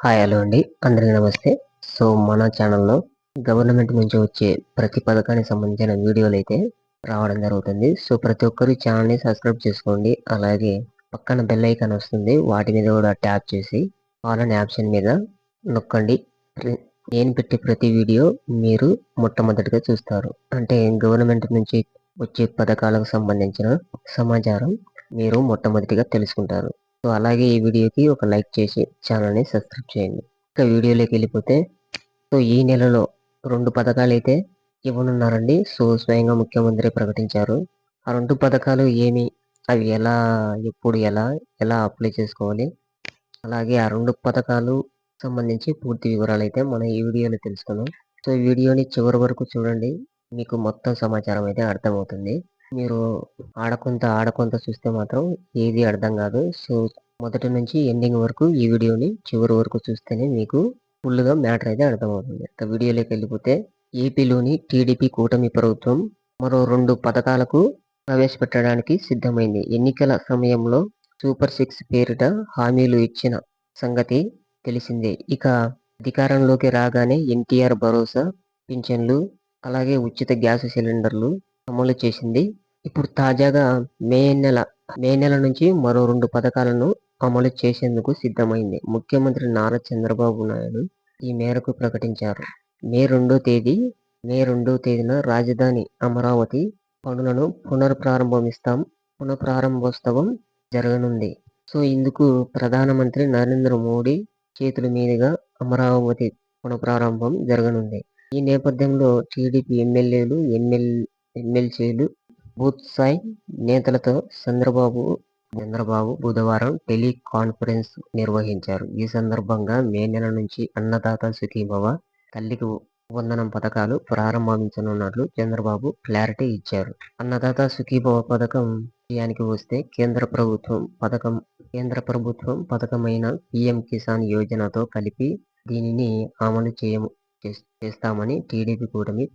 Hi hello అండి, అందరికీ నమస్తే. సో మన ఛానల్లో గవర్నమెంట్ నుంచి వచ్చే ప్రతి పథకానికి సంబంధించిన వీడియోలు అయితే రావడం జరుగుతుంది. సో ప్రతి ఒక్కరు ఛానల్ని సబ్స్క్రైబ్ చేసుకోండి. అలాగే పక్కన బెల్ ఐకాన్ వస్తుంది, వాటి మీద కూడా ట్యాప్ చేసి ఆల్ అనే ఆప్షన్ మీద నొక్కండి. నేను పెట్టే ప్రతి వీడియో మీరు మొట్టమొదటిగా చూస్తారు. అంటే గవర్నమెంట్ నుంచి వచ్చే పథకాలకు సంబంధించిన సమాచారం మీరు మొట్టమొదటిగా తెలుసుకుంటారు. సో అలాగే ఈ వీడియోకి ఒక లైక్ చేసి ఛానల్ని సబ్స్క్రైబ్ చేయండి. ఇక వీడియోలోకి వెళ్ళిపోతే, సో ఈ నెలలో 2 పథకాలు అయితే ఇవ్వనున్నారండి. సో స్వయంగా ముఖ్యమంత్రి ప్రకటించారు. ఆ 2 పథకాలు ఏమి, అవి ఎలా, ఎప్పుడు, ఎలా అప్లై చేసుకోవాలి, అలాగే ఆ 2 పథకాలు సంబంధించి పూర్తి వివరాలు అయితే మనం ఈ వీడియోలో తెలుసుకుందాం. సో ఈ వీడియోని చివరి వరకు చూడండి, మీకు మొత్తం సమాచారం అయితే అర్థమవుతుంది. మీరు ఆడకొంత చూస్తే మాత్రం ఏది అర్థం కాదు. సో మొదటి నుంచి ఎండింగ్ వరకు ఈ వీడియోని చివరి వరకు చూస్తేనే మీకు ఫుల్గా మ్యాటర్ అయితే అర్థమవుతుంది. ఇక వీడియోలోకి వెళ్ళిపోతే, ఏపీలోని టీడీపీ కూటమి ప్రభుత్వం మరో 2 పథకాలకు ప్రవేశపెట్టడానికి సిద్ధమైంది. ఎన్నికల సమయంలో సూపర్ 6 పేరిట హామీలు ఇచ్చిన సంగతి తెలిసిందే. ఇక అధికారంలోకి రాగానే ఎన్టీఆర్ భరోసా పింఛన్లు, అలాగే ఉచిత గ్యాస్ సిలిండర్లు అమలు చేసింది. ఇప్పుడు తాజాగా మే నెల నుంచి మరో 2 పథకాలను అమలు చేసేందుకు సిద్ధమైంది. ముఖ్యమంత్రి నారా చంద్రబాబు నాయుడు ఈ మేరకు ప్రకటించారు. మే 2వ తేదీన రాజధాని అమరావతి పనులను పునఃప్రారంభోత్సవం జరగనుంది. సో ఇందుకు ప్రధానమంత్రి నరేంద్ర మోడీ చేతుల మీదుగా అమరావతి పునఃప్రారంభం జరగనుంది. ఈ నేపథ్యంలో టీడీపీ ఎమ్మెల్యేలు, ఎమ్మెల్సీలు, బూత్ స్థాయి నేతలతో చంద్రబాబు బుధవారం టెలికాన్ఫరెన్స్ నిర్వహించారు. ఈ సందర్భంగా మే నెల నుంచి అన్నదాత సుఖీభవ, తల్లికి వందనం పథకాలు ప్రారంభించనున్నట్లు చంద్రబాబు క్లారిటీ ఇచ్చారు. అన్నదాత సుఖీభవ పథకం విషయానికి వస్తే, కేంద్ర ప్రభుత్వం పథకమైన పీఎం కిసాన్ యోజనతో కలిపి దీనిని అమలు చేస్తామని టీడీపీ కూటమి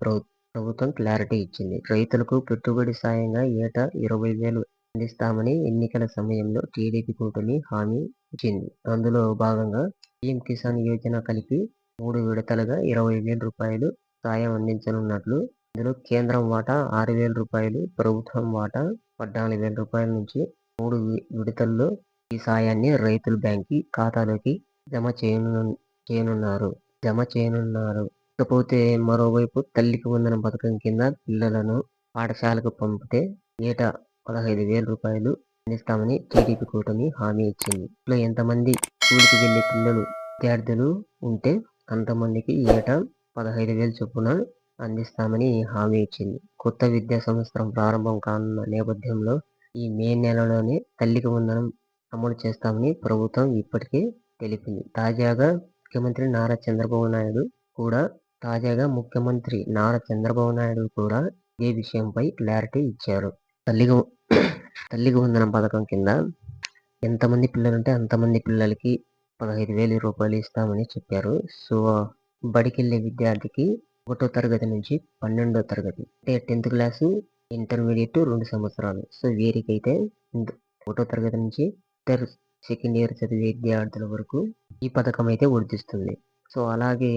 ప్రభుత్వం క్లారిటీ ఇచ్చింది. రైతులకు పెట్టుబడి సాయంగా ఏటా 20,000 అందిస్తామని ఎన్నికల సమయంలో టీడీపీ కూటమి హామీ ఇచ్చింది. అందులో భాగంగా పీఎం కిసాన్ యోజన కలిపి 3 విడతలుగా 20,000 రూపాయలు సాయం అందించనున్నట్లు, ఇందులో కేంద్రం వాటా 6,000 రూపాయలు, ప్రభుత్వం వాటా 14,000 రూపాయల నుంచి 3 విడతల్లో ఈ సాయాన్ని రైతుల బ్యాంకు ఖాతాలోకి జమ చేయనున్నారు. ఇకపోతే మరోవైపు తల్లికి వందనం పథకం కింద పిల్లలను పాఠశాలకు పంపితే ఏటా 15,000 రూపాయలు అందిస్తామని టీడీపీ కూటమి హామీ ఇచ్చింది. ఇంట్లో ఎంతమంది స్కూల్కి వెళ్లే విద్యార్థులు ఉంటే అంతమందికి ఏటా 15,000 చొప్పున అందిస్తామని హామీ ఇచ్చింది. కొత్త విద్యా సంవత్సరం ప్రారంభం కానున్న నేపథ్యంలో ఈ మే నెలలోనే తల్లికి వందనం అమలు చేస్తామని ప్రభుత్వం ఇప్పటికే తెలిపింది. తాజాగా ముఖ్యమంత్రి నారా చంద్రబాబు నాయుడు కూడా ఇదే విషయంపై క్లారిటీ ఇచ్చారు. తల్లికి వందనం పథకం కింద ఎంతమంది పిల్లలుంటే అంతమంది పిల్లలకి 15,000 రూపాయలు ఇస్తామని చెప్పారు. సో బడికెళ్ళే విద్యార్థికి 1వ తరగతి నుంచి 12వ తరగతి, అంటే 10th క్లాసు, ఇంటర్మీడియట్ 2 సంవత్సరాలు. సో వీరికైతే 1వ తరగతి నుంచి సెకండ్ ఇయర్ చదివే విద్యార్థుల వరకు ఈ పథకం అయితే వర్తిస్తుంది. సో అలాగే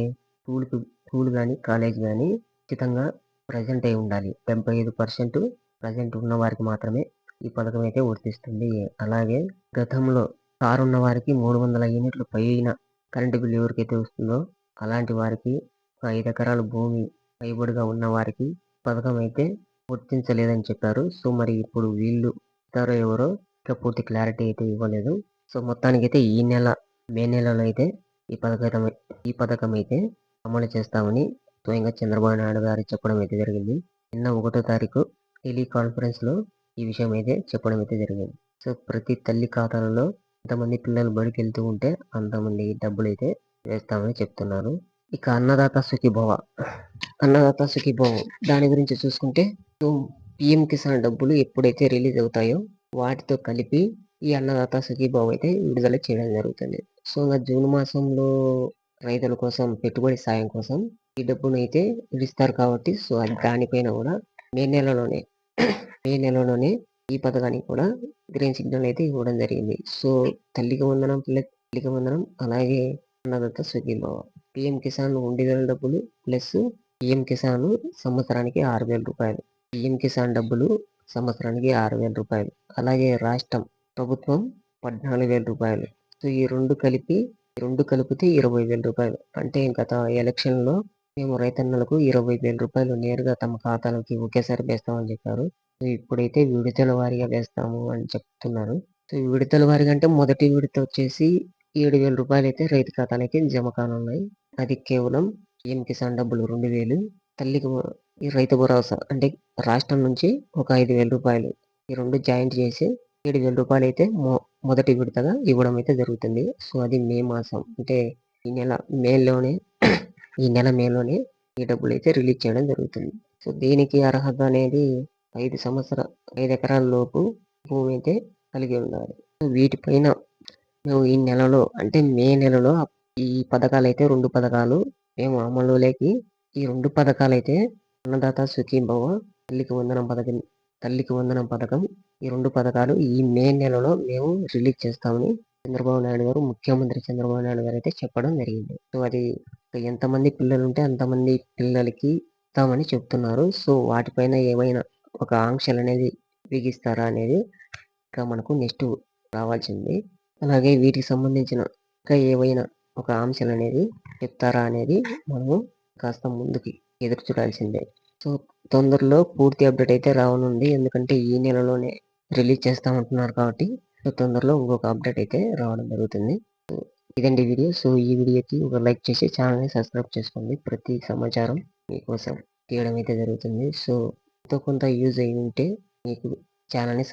స్కూల్ కానీ కాలేజ్ కానీ ఉచితంగా ప్రజెంట్ అయి ఉండాలి. 75% ప్రజెంట్ ఉన్న వారికి మాత్రమే ఈ పథకం అయితే వర్తిస్తుంది. అలాగే గతంలో కారు ఉన్న వారికి 300 యూనిట్లు పైన కరెంటు బిల్లు ఎవరికైతే వస్తుందో అలాంటి వారికి, 5 ఎకరాల భూమి పైబడిగా ఉన్న వారికి పథకం అయితే వర్తించలేదని చెప్పారు. సో మరి ఇప్పుడు వీళ్ళు ఇస్తారో ఎవరో ఇంకా పూర్తి క్లారిటీ అయితే ఇవ్వలేదు. సో మొత్తానికైతే మే నెలలో అయితే ఈ పథకం అయితే అమలు చేస్తామని స్వయంగా చంద్రబాబు నాయుడు గారు చెప్పడం అయితే జరిగింది. నిన్న 1వ తారీఖు టెలికాన్ఫరెన్స్లో ఈ విషయం అయితే చెప్పడం అయితే జరిగింది. సో ప్రతి తల్లి ఖాతాలలో ఎంతమంది పిల్లలు బడికి వెళ్తూ ఉంటే అంతమంది డబ్బులు అయితే వేస్తామని చెప్తున్నారు. ఇక అన్నదాత సుఖీభవ దాని గురించి చూసుకుంటే, పిఎం కిసాన్ డబ్బులు ఎప్పుడైతే రిలీజ్ అవుతాయో వాటితో కలిపి ఈ అన్నదాత సుఖీభవ అయితే విడుదల చేయడం జరుగుతుంది. సో జూన్ మాసంలో రైతుల కోసం పెట్టుబడి సాయం కోసం ఈ డబ్బును అయితే విడిస్తారు కాబట్టి, సో దానిపైన కూడా మే నెలలోనే ఈ పథకానికి కూడా గ్రీన్ సిగ్నల్ అయితే ఇవ్వడం జరిగింది. సో తల్లికి వందనం, అలాగే అన్నదాత సుఖీభవ. పిఎం కిసాన్ 2000 డబ్బులు ప్లస్ పిఎం కిసాన్ సంవత్సరానికి 6000 రూపాయలు. పిఎం కిసాన్ డబ్బులు సంవత్సరానికి 6000 రూపాయలు. అలాగే రాష్ట్రం ప్రభుత్వం 14,000 రూపాయలు. సో ఈ రెండు కలిపితే 20,000 రూపాయలు. అంటే గత ఎలక్షన్లో మేము రైతన్నలకు 20,000 రూపాయలు నేరుగా తమ ఖాతాలోకి ఒకేసారి వేస్తామని చెప్పారు. సో ఇప్పుడైతే విడతల వారీగా వేస్తాము అని చెప్తున్నారు. సో ఈ విడతల వారీగా అంటే మొదటి విడత వచ్చేసి 7,000 రూపాయలు అయితే రైతు ఖాతాలకి జమ కానున్నాయి. అది కేవలం పిఎం కిసాన్ డబ్బులు 2,000, తల్లికి ఈ రైతు భరోసా అంటే రాష్ట్రం నుంచి ఒక 5,000 రూపాయలు, ఈ రెండు జాయింట్ చేసి 7,000 రూపాయలు అయితే మొదటి విడతగా ఇవ్వడం అయితే జరుగుతుంది. సో అది మే మాసం అంటే ఈ నెల మేలోనే ఈ డబ్బులు అయితే రిలీజ్ చేయడం జరుగుతుంది. సో దీనికి అర్హత అనేది 5 ఎకరాల లోపు భూమి అయితే కలిగి ఉండాలి. సో వీటిపైన మేము ఈ నెలలో అంటే మే నెలలో ఈ పథకాలు అయితే 2 పథకాలు మేము అమలులోకి ఈ 2 పథకాలు అయితే అన్నదాత సుఖీభవ, తల్లికి వందనం పథకం, ఈ 2 పథకాలు ఈ మే నెలలో మేము రిలీజ్ చేస్తామని చంద్రబాబు నాయుడు గారు, ముఖ్యమంత్రి చంద్రబాబు నాయుడు గారు అయితే చెప్పడం జరిగింది. సో అది ఎంతమంది పిల్లలు ఉంటే అంతమంది పిల్లలకి ఇస్తామని చెప్తున్నారు. సో వాటిపైన ఏమైనా ఒక ఆంక్షలు అనేది బిగిస్తారా అనేది ఇంకా మనకు నెక్స్ట్ రావాల్సింది. అలాగే వీటికి సంబంధించిన ఇంకా ఏవైనా ఒక ఆంక్షలు అనేది చెప్తారా అనేది మనము కాస్త ముందుకి ఎదురు చూడాల్సిందే. సో తొందరలో పూర్తి అప్డేట్ అయితే రావనుంది. ఎందుకంటే ఈ నెలలోనే రిలీజ్ చేస్తామంటున్నారు కాబట్టి సో తొందరలో ఇంకొక అప్డేట్ అయితే రావడం జరుగుతుంది. ఇదండి వీడియో. సో ఈ వీడియోకి ఒక లైక్ చేసి ఛానల్ని సబ్స్క్రైబ్ చేసుకోండి. ప్రతి సమాచారం మీకోసం తీయడం అయితే జరుగుతుంది. సో ఎంతో కొంత యూజ్ అయి ఉంటే మీకు ఛానల్ని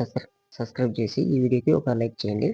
సబ్స్క్రైబ్ చేసి ఈ వీడియోకి ఒక లైక్ చేయండి.